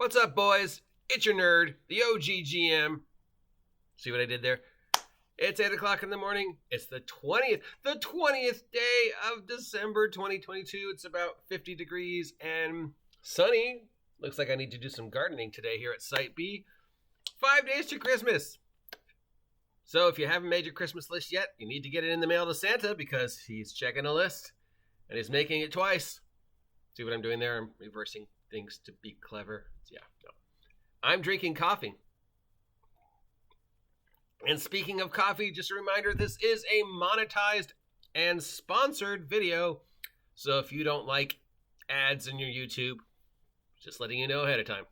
What's up, boys? It's your nerd, the OGGM. See what I did there? It's 8 o'clock in the morning. It's the 20th day of December 2022. It's about 50 degrees and sunny. Looks like I need to do some gardening today here at Site B. 5 days to Christmas. So if you haven't made your Christmas list yet, you need to get it in the mail to Santa because he's checking a list and he's making it twice. See what I'm doing there? I'm reversing things to be clever. Yeah, no. I'm drinking coffee. And speaking of coffee, just a reminder, this is a monetized and sponsored video. So if you don't like ads in your YouTube, just letting you know ahead of time,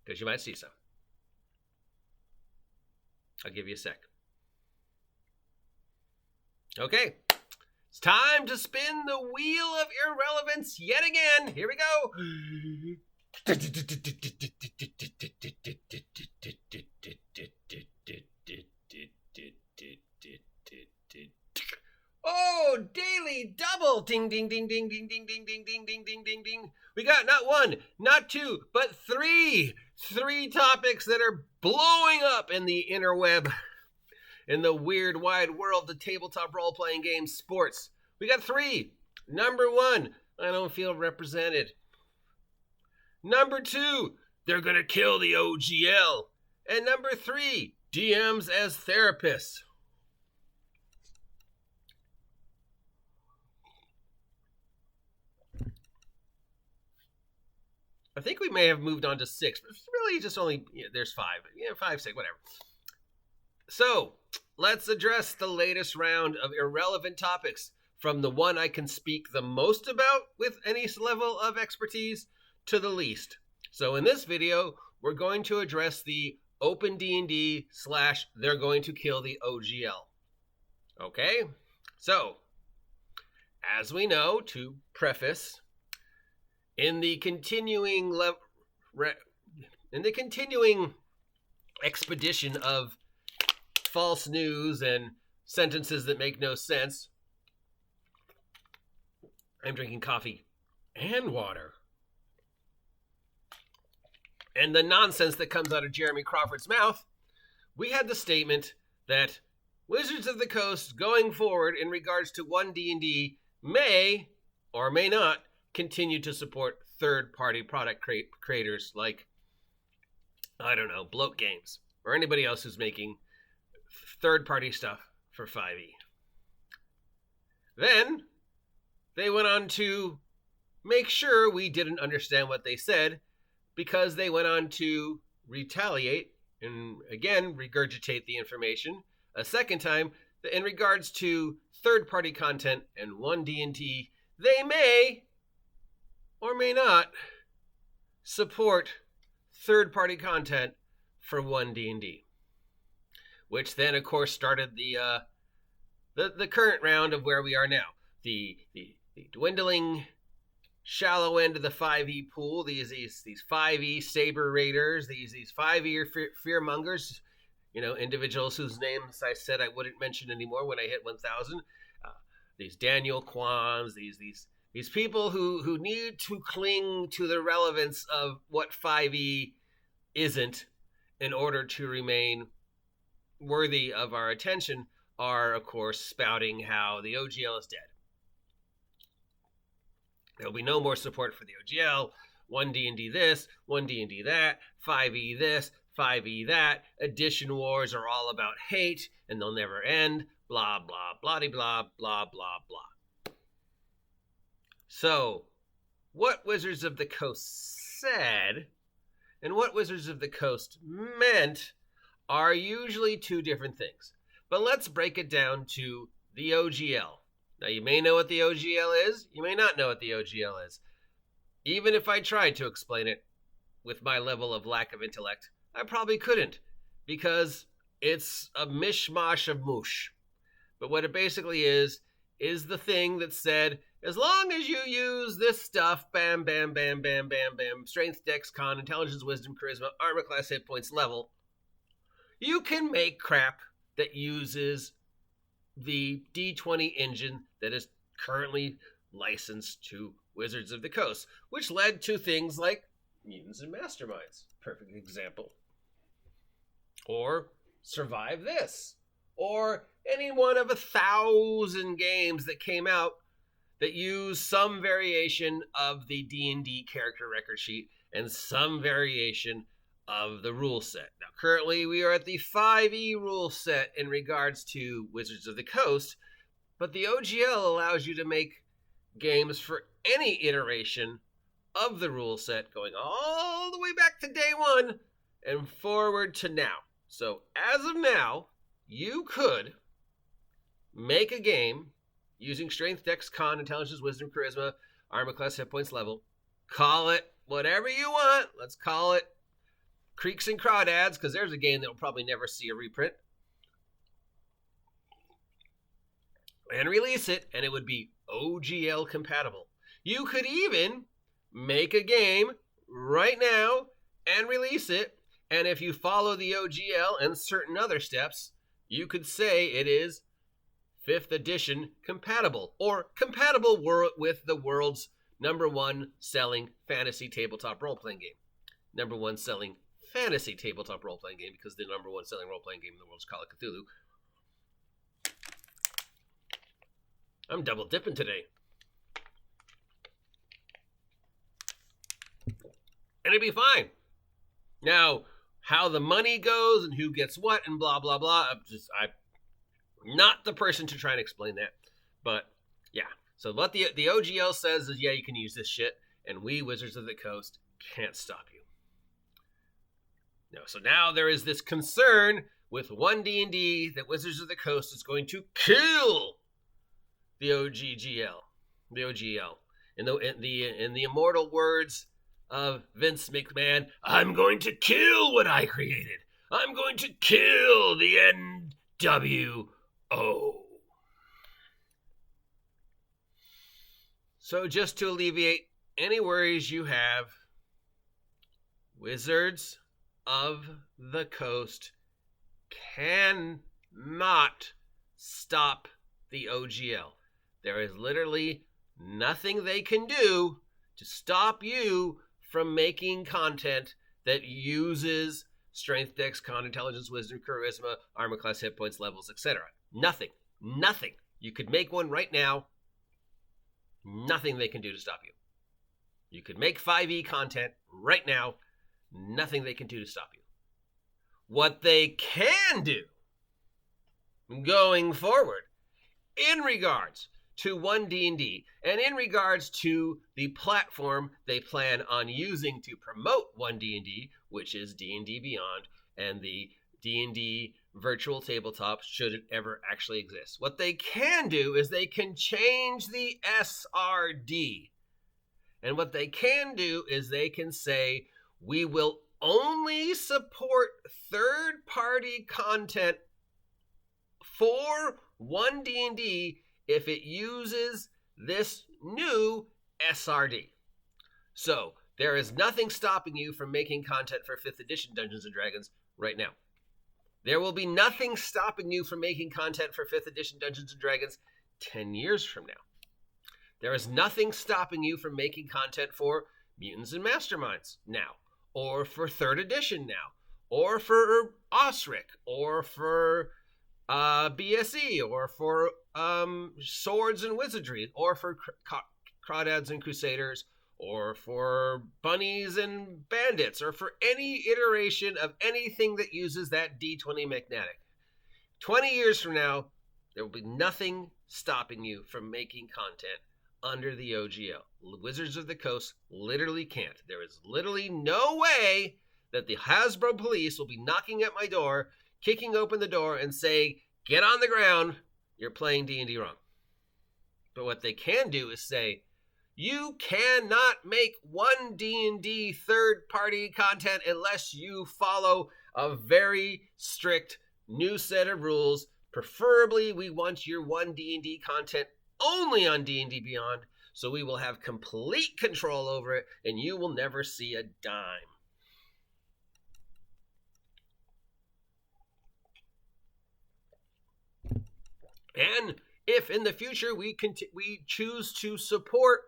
because you might see some. I'll give you a sec. Okay, it's time to spin the wheel of irrelevance yet again. Here we go. Oh, daily double. Ding, ding, ding, ding, ding, ding, ding, ding, ding, ding, ding, ding, ding. We got not one, not two, but three topics that are blowing up in the interweb, in the weird wide world of tabletop role-playing games, sports. We got three. Number one, I don't feel represented. Number two, they're going to kill the OGL. And number three, DMs as therapists. I think we may have moved on to six, but it's really just only, there's five. Yeah, 5, 6, whatever. So, let's address the latest round of irrelevant topics, from the one I can speak the most about with any level of expertise to the least. So in this video, we're going to address the OpenDND / they're going to kill the OGL. Okay? So, as we know, to preface, in the continuing expedition of false news and sentences that make no sense, I'm drinking coffee and water. And the nonsense that comes out of Jeremy Crawford's mouth, we had the statement that Wizards of the Coast going forward in regards to 1D&D may or may not continue to support third-party product creators like, I don't know, Bloat Games or anybody else who's making third-party stuff for 5e. Then they went on to make sure we didn't understand what they said, because they went on to retaliate and, again, regurgitate the information a second time in regards to third-party content and 1D&D. They may or may not support third-party content for 1D&D, which then, of course, started the current round of where we are now. The dwindling shallow end of the 5e pool, these 5e Saber Raiders, these 5e fear-mongers, individuals whose names I said I wouldn't mention anymore when I hit 1,000. These Daniel Kwans, these people who need to cling to the relevance of what 5e isn't in order to remain worthy of our attention are, of course, spouting how the OGL is dead. There'll be no more support for the OGL, 1D&D this, 1D&D that, 5e this, 5e that, edition wars are all about hate, and they'll never end, blah, blah, blah-de-blah, blah, blah, blah. So, what Wizards of the Coast said, and what Wizards of the Coast meant, are usually two different things. But let's break it down to the OGL. Now, you may know what the OGL is. You may not know what the OGL is. Even if I tried to explain it with my level of lack of intellect, I probably couldn't, because it's a mishmash of moosh. But what it basically is the thing that said, as long as you use this stuff, bam, bam, bam, bam, bam, bam, strength, dex, con, intelligence, wisdom, charisma, armor class, hit points, level, you can make crap that uses the D20 engine that is currently licensed to Wizards of the Coast, which led to things like Mutants and Masterminds, perfect example. Or Survive This. Or any one of 1,000 games that came out that use some variation of the D&D character record sheet and some variation of the rule set. Now, currently we are at the 5e rule set in regards to Wizards of the Coast, but the OGL allows you to make games for any iteration of the rule set, going all the way back to day one and forward to now. So as of now, you could make a game using Strength, Dex, Con, Intelligence, Wisdom, Charisma, Armor Class, Hit Points level. Call it whatever you want. Let's call it Creeks and Crawdads, because there's a game that will probably never see a reprint. And release it, and it would be OGL compatible. You could even make a game right now and release it, and if you follow the OGL and certain other steps, you could say it is 5th edition compatible, or compatible with the world's #1 selling fantasy tabletop role-playing game. #1 selling fantasy tabletop role-playing game, because the #1 selling role-playing game in the world is Call of Cthulhu. I'm double dipping today. And it'd be fine. Now, how the money goes and who gets what and blah, blah, blah, I'm not the person to try and explain that. But, yeah. So what the OGL says is, yeah, you can use this shit, and we, Wizards of the Coast, can't stop you. No, so now there is this concern with 1D&D that Wizards of the Coast is going to kill the OGGL, the OGL. In the immortal words of Vince McMahon, I'm going to kill what I created. I'm going to kill the NWO. So just to alleviate any worries you have, Wizards of the Coast cannot stop the OGL. There is literally nothing they can do to stop you from making content that uses Strength, Dex, Con, Intelligence, Wisdom, Charisma, Armor Class, Hit Points, levels, etc. Nothing. Nothing. You could make one right now. Nothing they can do to stop you. You could make 5e content right now. Nothing they can do to stop you. What they can do going forward in regards to 1D&D and in regards to the platform they plan on using to promote 1D&D, which is D&D Beyond and the D&D virtual tabletop, should it ever actually exist. What they can do is they can change the SRD. And what they can do is they can say, we will only support third-party content for 1D&D if it uses this new SRD. So, there is nothing stopping you from making content for 5th edition Dungeons & Dragons right now. There will be nothing stopping you from making content for 5th edition Dungeons & Dragons 10 years from now. There is nothing stopping you from making content for Mutants and Masterminds now, or for 3rd edition now, or for Osric, or for BSE, or for Swords and Wizardry, or for Crawdads and Crusaders, or for Bunnies and Bandits, or for any iteration of anything that uses that D20 magnetic. 20 years from now, there will be nothing stopping you from making content under the OGL. Wizards of the Coast literally can't. There is literally no way that the Hasbro police will be knocking at my door, kicking open the door, and saying, get on the ground, you're playing D&D wrong. But what they can do is say, you cannot make 1D&D third-party content unless you follow a very strict new set of rules. Preferably, we want your 1D&D content only on D&D Beyond, so we will have complete control over it, and you will never see a dime. And if in the future we choose to support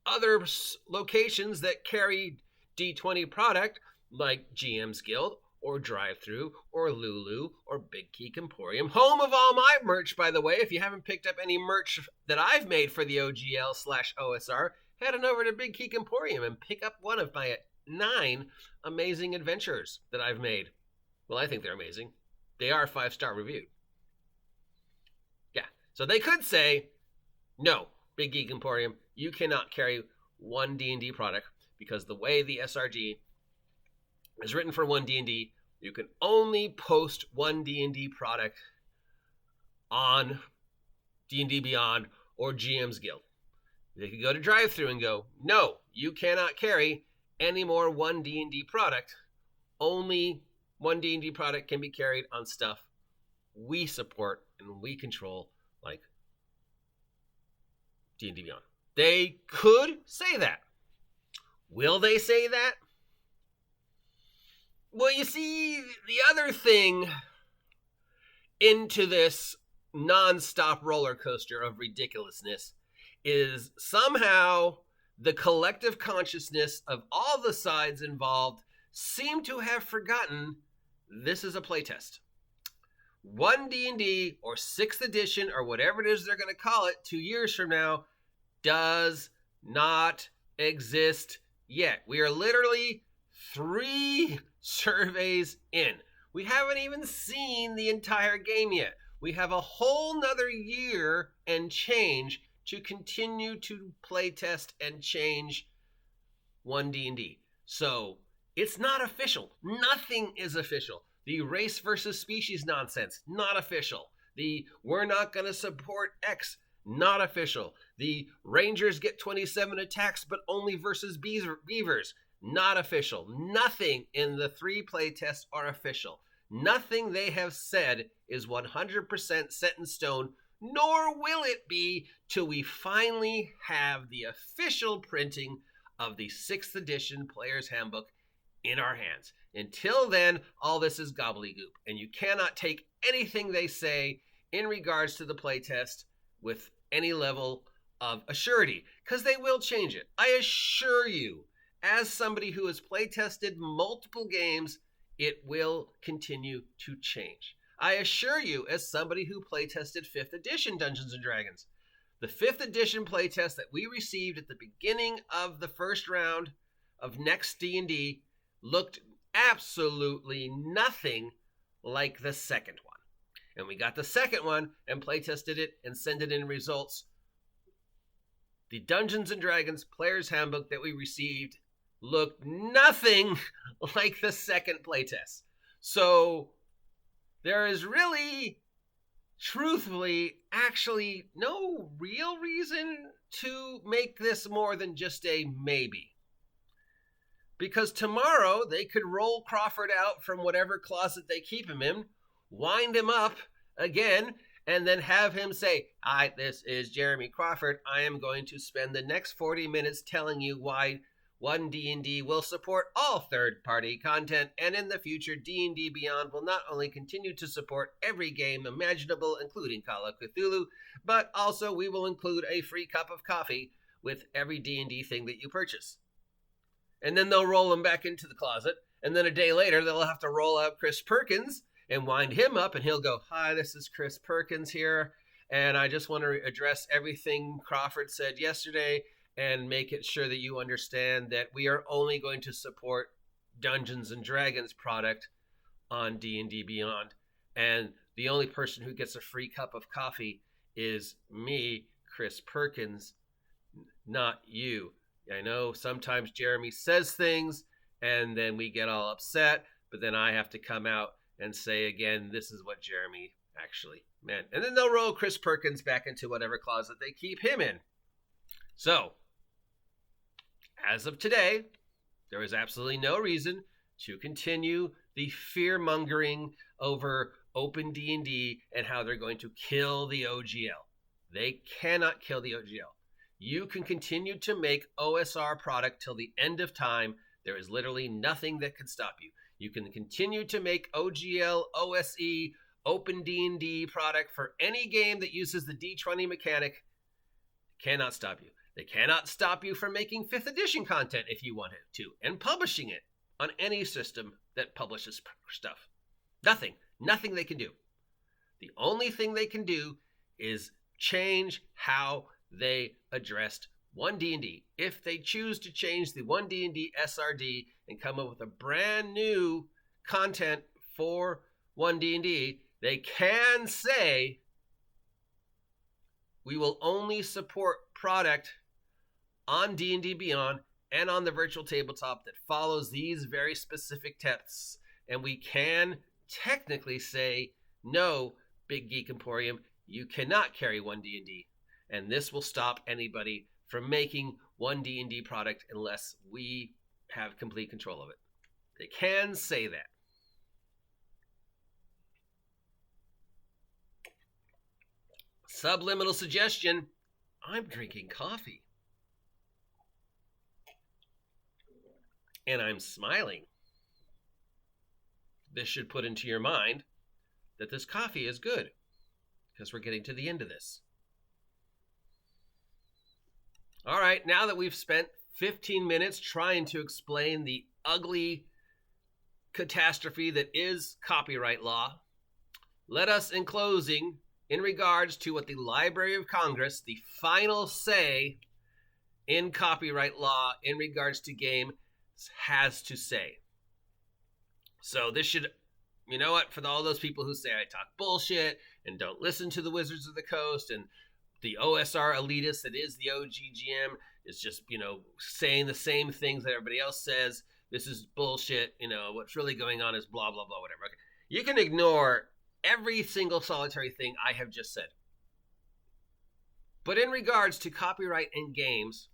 other locations that carry D20 product like GM's Guild or Drive-Thru or Lulu or Big Geek Emporium, home of all my merch, by the way. If you haven't picked up any merch that I've made for the OGL/OSR, head on over to Big Geek Emporium and pick up one of my 9 amazing adventures that I've made. Well, I think they're amazing. They are 5-star reviewed. Yeah, so they could say, no, Big Geek Emporium, you cannot carry one D&D product because the way the SRG is written for one D&D, you can only post one D&D product on D&D Beyond or GM's Guild. They could go to Drive-Thru and go, no, you cannot carry any more one D&D product. Only one D&D product can be carried on stuff we support and we control, like D&D Beyond. They could say that. Will they say that? Well, you see, the other thing into this non-stop roller coaster of ridiculousness is somehow the collective consciousness of all the sides involved seem to have forgotten this is a playtest. 1 D&D or 6th edition or whatever it is they're going to call it 2 years from now does not exist yet. We are literally 3 surveys in. We haven't even seen the entire game yet. We have a whole nother year and change to continue to playtest and change 1 D&D. So it's not official. Nothing is official. The race versus species nonsense, not official. The we're not going to support X, not official. The Rangers get 27 attacks but only versus beavers, not official. Nothing in the 3 playtests are official. Nothing they have said is 100% set in stone, nor will it be till we finally have the official printing of the 6th edition Player's Handbook in our hands. Until then, all this is gobbledygook, and you cannot take anything they say in regards to the playtest with any level of assurity, because they will change it. I assure you, as somebody who has playtested multiple games, it will continue to change. I assure you, as somebody who playtested 5th edition Dungeons & Dragons, the 5th edition playtest that we received at the beginning of the first round of Next D&D looked absolutely nothing like the second one. And we got the second one and playtested it and sent it in results. The Dungeons & Dragons Player's Handbook that we received looked nothing like the second playtest. So there is really, truthfully, actually no real reason to make this more than just a maybe. Because tomorrow they could roll Crawford out from whatever closet they keep him in, wind him up again, and then have him say, "Hi, this is Jeremy Crawford. I am going to spend the next 40 minutes telling you why 1 D&D will support all third-party content, and in the future, D&D Beyond will not only continue to support every game imaginable, including Call of Cthulhu, but also we will include a free cup of coffee with every D&D thing that you purchase." And then they'll roll him back into the closet, and then a day later, they'll have to roll out Chris Perkins and wind him up, and he'll go, "Hi, this is Chris Perkins here, and I just want to address everything Crawford said yesterday and make it sure that you understand that we are only going to support Dungeons & Dragons product on D&D Beyond. And the only person who gets a free cup of coffee is me, Chris Perkins, not you. I know sometimes Jeremy says things and then we get all upset, but then I have to come out and say again, this is what Jeremy actually meant. And then they'll roll Chris Perkins back into whatever closet they keep him in. So, as of today, there is absolutely no reason to continue the fear-mongering over OpenDND and how they're going to kill the OGL. They cannot kill the OGL. You can continue to make OSR product till the end of time. There is literally nothing that can stop you. You can continue to make OGL, OSE, OpenDND product for any game that uses the D20 mechanic. Cannot stop you. They cannot stop you from making 5th edition content if you wanted to, and publishing it on any system that publishes stuff. Nothing they can do. The only thing they can do is change how they addressed 1D&D. If they choose to change the 1D&D SRD and come up with a brand new content for 1D&D, they can say, we will only support product on D&D Beyond and on the virtual tabletop that follows these very specific tests. And we can technically say, no, Big Geek Emporium, you cannot carry 1D&D. And this will stop anybody from making 1D&D product unless we have complete control of it. They can say that. Subliminal suggestion, I'm drinking coffee. And I'm smiling. This should put into your mind that this coffee is good, because we're getting to the end of this. All right, now that we've spent 15 minutes trying to explain the ugly catastrophe that is copyright law, let us, in closing, in regards to what the Library of Congress, the final say in copyright law in regards to game, has to say. So this should, you know what, for all those people who say I talk bullshit and don't listen to the Wizards of the Coast and the OSR elitist that is the OGGM is just, saying the same things that everybody else says. This is bullshit. What's really going on is blah, blah, blah, whatever. Okay. You can ignore every single solitary thing I have just said. But in regards to copyright in games,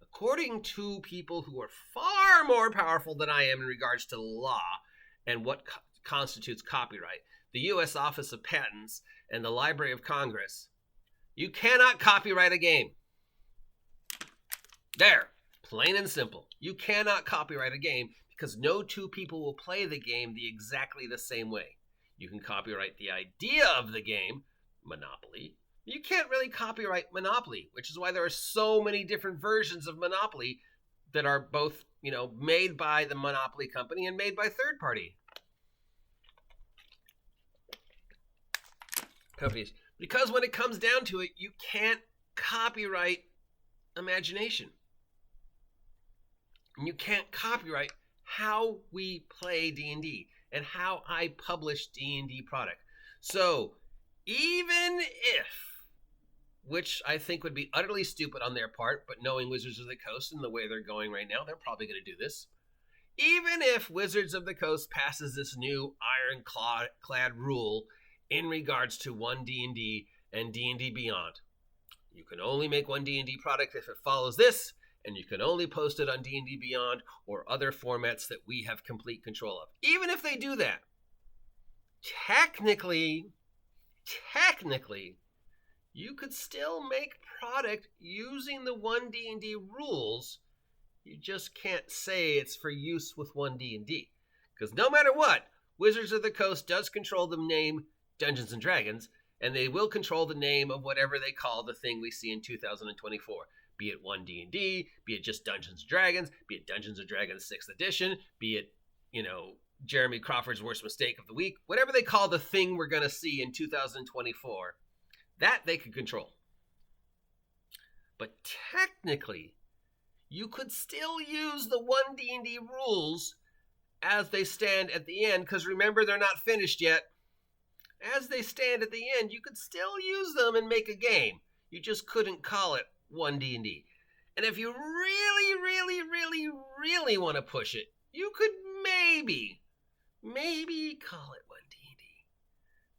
according to people who are far more powerful than I am in regards to law and what constitutes copyright, the U.S. Office of Patents and the Library of Congress, you cannot copyright a game. There, plain and simple. You cannot copyright a game because no two people will play the game exactly the same way. You can copyright the idea of the game, Monopoly. You can't really copyright Monopoly, which is why there are so many different versions of Monopoly that are both, made by the Monopoly company and made by third-party companies. Because when it comes down to it, you can't copyright imagination. And you can't copyright how we play D&D and how I publish D&D product. So even if, which I think would be utterly stupid on their part, but knowing Wizards of the Coast and the way they're going right now, they're probably going to do this. Even if Wizards of the Coast passes this new ironclad rule in regards to 1D&D and D&D Beyond, you can only make 1D&D product if it follows this, and you can only post it on D&D Beyond or other formats that we have complete control of. Even if they do that, technically, you could still make product using the 1D&D rules. You just can't say it's for use with 1D&D. Because no matter what, Wizards of the Coast does control the name Dungeons & Dragons, and they will control the name of whatever they call the thing we see in 2024. Be it 1D&D, be it just Dungeons & Dragons, be it Dungeons & Dragons 6th edition, be it, Jeremy Crawford's worst mistake of the week, whatever they call the thing we're going to see in 2024, that they could control. But technically, you could still use the 1D&D rules as they stand at the end, because remember, they're not finished yet. As they stand at the end, you could still use them and make a game. You just couldn't call it 1D&D. And if you really want to push it, you could maybe call it 1D&D.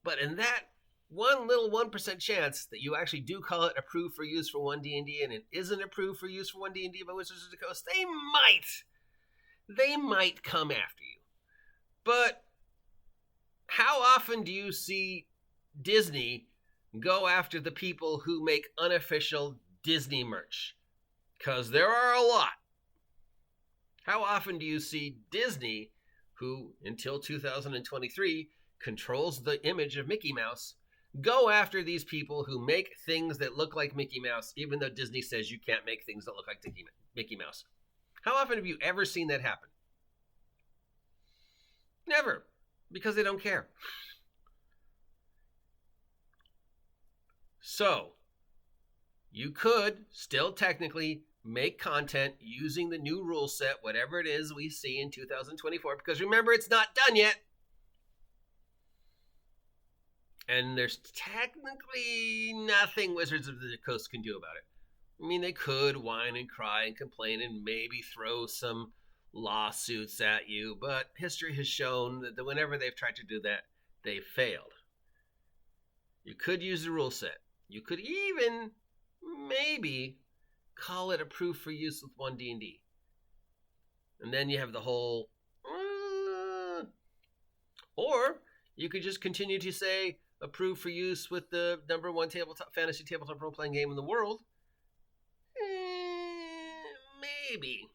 But in that one little 1% chance that you actually do call it approved for use for 1D&D and it isn't approved for use for 1D&D by Wizards of the Coast, they might come after you. But how often do you see Disney go after the people who make unofficial Disney merch? Because there are a lot. How often do you see Disney, who until 2023 controls the image of Mickey Mouse, Go after these people who make things that look like Mickey Mouse, even though Disney says you can't make things that look like Mickey Mouse. How often have you ever seen that happen? Never, because they don't care. So, you could still technically make content using the new rule set, whatever it is we see in 2024, because remember, it's not done yet. And there's technically nothing Wizards of the Coast can do about it. I mean, they could whine and cry and complain and maybe throw some lawsuits at you, but history has shown that whenever they've tried to do that, they've failed. You could use the rule set. You could even maybe call it approved for use with OneDND. And then you have the whole... Or you could just continue to say approved for use with the #1 fantasy tabletop role-playing game in the world. Maybe.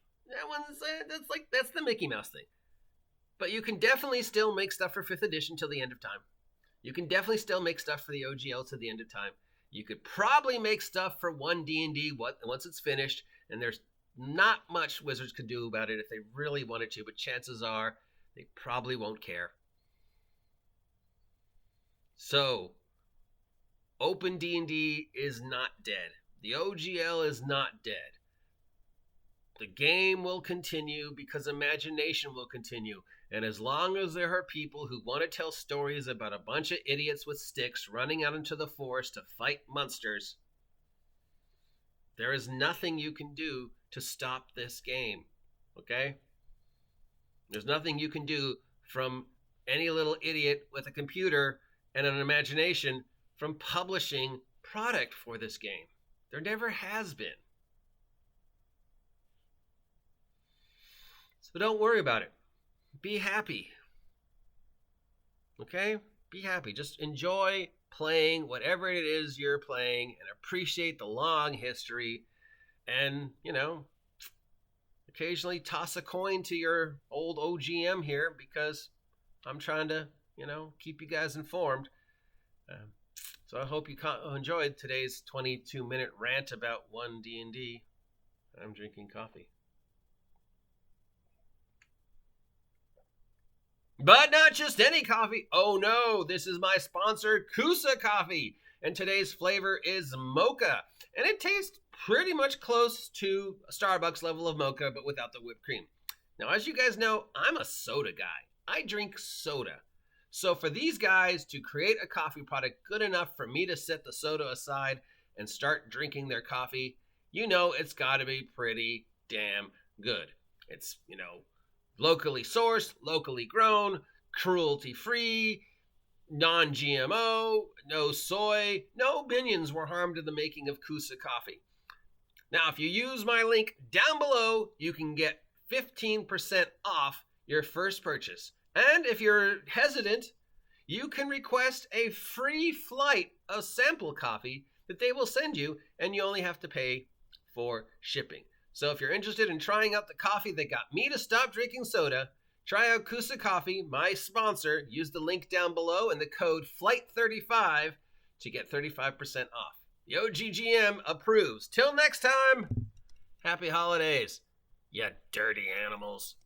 That's the Mickey Mouse thing. But you can definitely still make stuff for 5th edition till the end of time. You can definitely still make stuff for the OGL to the end of time. You could probably make stuff for OneDND once it's finished, and there's not much Wizards could do about it if they really wanted to, but chances are they probably won't care. So, OpenDND is not dead. The OGL is not dead. The game will continue because imagination will continue. And as long as there are people who want to tell stories about a bunch of idiots with sticks running out into the forest to fight monsters, there is nothing you can do to stop this game. Okay? There's nothing you can do from any little idiot with a computer and an imagination from publishing product for this game. There never has been. So don't worry about it. Be happy. Okay? Be happy. Just enjoy playing whatever it is you're playing and appreciate the long history. And, occasionally toss a coin to your old OGM here because I'm trying to, keep you guys informed. So I hope you enjoyed today's 22-minute rant about OneDND. I'm drinking coffee. But not just any coffee. Oh no, this is my sponsor, CUSA Coffee. And today's flavor is mocha. And it tastes pretty much close to a Starbucks level of mocha, but without the whipped cream. Now, as you guys know, I'm a soda guy. I drink soda. So for these guys to create a coffee product good enough for me to set the soda aside and start drinking their coffee, it's got to be pretty damn good. It's, locally sourced, locally grown, cruelty-free, non-GMO, no soy, no minions were harmed in the making of CUSA coffee. Now, if you use my link down below, you can get 15% off your first purchase. And if you're hesitant, you can request a free flight of sample coffee that they will send you, and you only have to pay for shipping. So if you're interested in trying out the coffee that got me to stop drinking soda, try out CUSA Coffee, my sponsor. Use the link down below and the code FLIGHT35 to get 35% off. The OGGM approves. Till next time, happy holidays, you dirty animals.